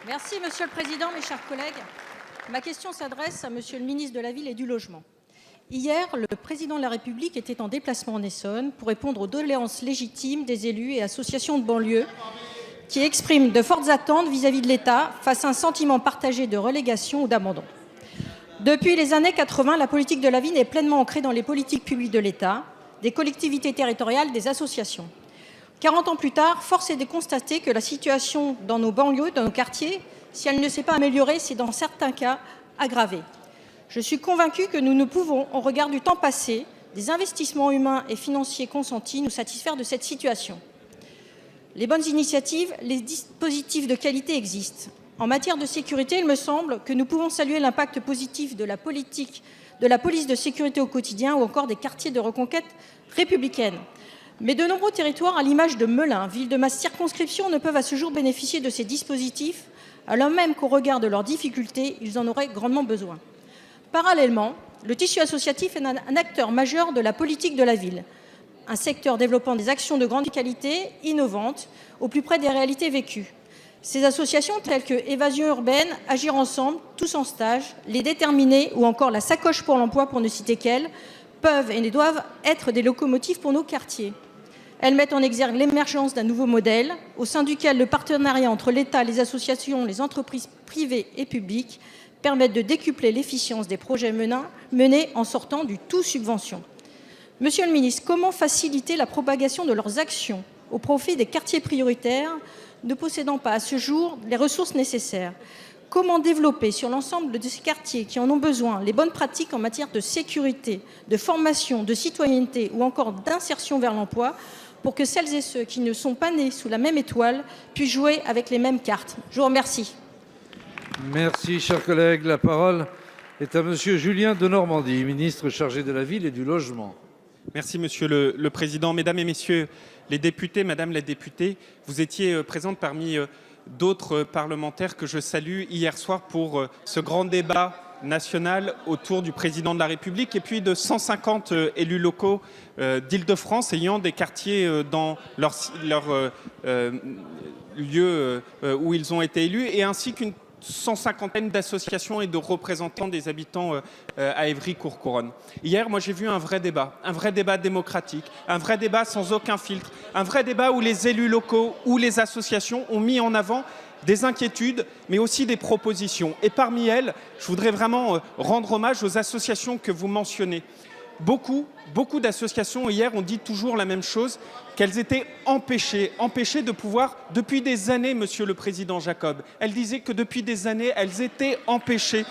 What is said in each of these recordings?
Merci Monsieur le Président, mes chers collègues. Ma question s'adresse à Monsieur le ministre de la Ville et du Logement. Hier, le Président de la République était en déplacement en Essonne pour répondre aux doléances légitimes des élus et associations de banlieue qui expriment de fortes attentes vis-à-vis de l'État face à un sentiment partagé de relégation ou d'abandon. Depuis les années 80, la politique de la ville est pleinement ancrée dans les politiques publiques de l'État, des collectivités territoriales, des associations. 40 ans plus tard, force est de constater que la situation dans nos banlieues, dans nos quartiers, si elle ne s'est pas améliorée, c'est dans certains cas aggravée. Je suis convaincue que nous ne pouvons, au regard du temps passé, des investissements humains et financiers consentis, nous satisfaire de cette situation. Les bonnes initiatives, les dispositifs de qualité existent. En matière de sécurité, il me semble que nous pouvons saluer l'impact positif de la politique de la police de sécurité au quotidien ou encore des quartiers de reconquête républicaine. Mais de nombreux territoires, à l'image de Melun, ville de ma circonscription, ne peuvent à ce jour bénéficier de ces dispositifs, alors même qu'au regard de leurs difficultés, ils en auraient grandement besoin. Parallèlement, le tissu associatif est un acteur majeur de la politique de la ville, un secteur développant des actions de grande qualité, innovantes, au plus près des réalités vécues. Ces associations telles que Évasion urbaine, Agir ensemble, Tous en stage, Les Déterminés ou encore la Sacoche pour l'emploi, pour ne citer qu'elles, peuvent et doivent être des locomotives pour nos quartiers. Elles mettent en exergue l'émergence d'un nouveau modèle au sein duquel le partenariat entre l'État, les associations, les entreprises privées et publiques permettent de décupler l'efficience des projets menés en sortant du tout subvention. Monsieur le ministre, comment faciliter la propagation de leurs actions au profit des quartiers prioritaires ne possédant pas à ce jour les ressources nécessaires? Comment développer sur l'ensemble de ces quartiers qui en ont besoin les bonnes pratiques en matière de sécurité, de formation, de citoyenneté ou encore d'insertion vers l'emploi pour que celles et ceux qui ne sont pas nés sous la même étoile puissent jouer avec les mêmes cartes? Je vous remercie. Merci, chers collègues. La parole est à Monsieur Julien Denormandie, ministre chargé de la Ville et du Logement. Merci Monsieur le Président. Mesdames et Messieurs les députés, Madame la députée, vous étiez présente parmi d'autres parlementaires que je salue hier soir pour ce grand débat national autour du Président de la République et puis de 150 élus locaux d'Île-de-France ayant des quartiers dans leur lieu où ils ont été élus et ainsi qu'une 150aine d'associations et de représentants des habitants à Évry-Courcouronnes. Hier, moi, j'ai vu un vrai débat démocratique, un vrai débat sans aucun filtre, un vrai débat où les élus locaux ou les associations ont mis en avant des inquiétudes, mais aussi des propositions. Et parmi elles, je voudrais vraiment rendre hommage aux associations que vous mentionnez. Beaucoup d'associations hier ont dit toujours la même chose, qu'elles étaient empêchées de pouvoir, depuis des années, Monsieur le Président Jacob, elles disaient que depuis des années, elles étaient empêchées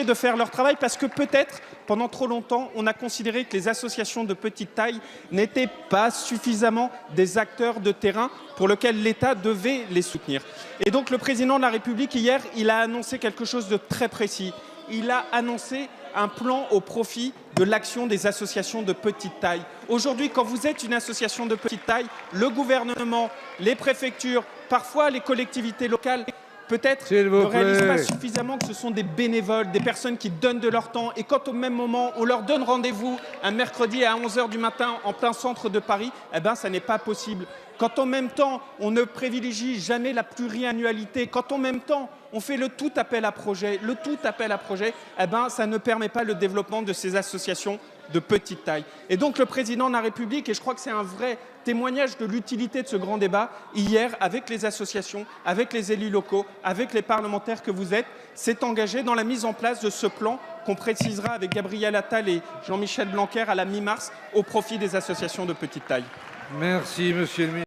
de faire leur travail parce que peut-être, pendant trop longtemps, on a considéré que les associations de petite taille n'étaient pas suffisamment des acteurs de terrain pour lesquels l'État devait les soutenir. Et donc le Président de la République, hier, il a annoncé quelque chose de très précis. Il a annoncé un plan au profit de l'action des associations de petite taille. Aujourd'hui, quand vous êtes une association de petite taille, le gouvernement, les préfectures, parfois les collectivités locales, peut-être ne réalisent pas suffisamment que ce sont des bénévoles, des personnes qui donnent de leur temps. Et quand au même moment, on leur donne rendez-vous un mercredi à 11 h du matin en plein centre de Paris, eh ben, ça n'est pas possible. Quand en même temps, on ne privilégie jamais la pluriannualité, quand en même temps, on fait le tout appel à projet, eh ben, ça ne permet pas le développement de ces associations de petite taille. Et donc le Président de la République, et je crois que c'est un vrai témoignage de l'utilité de ce grand débat, hier, avec les associations, avec les élus locaux, avec les parlementaires que vous êtes, s'est engagé dans la mise en place de ce plan qu'on précisera avec Gabriel Attal et Jean-Michel Blanquer à la mi-mars au profit des associations de petite taille. Merci, Monsieur le ministre.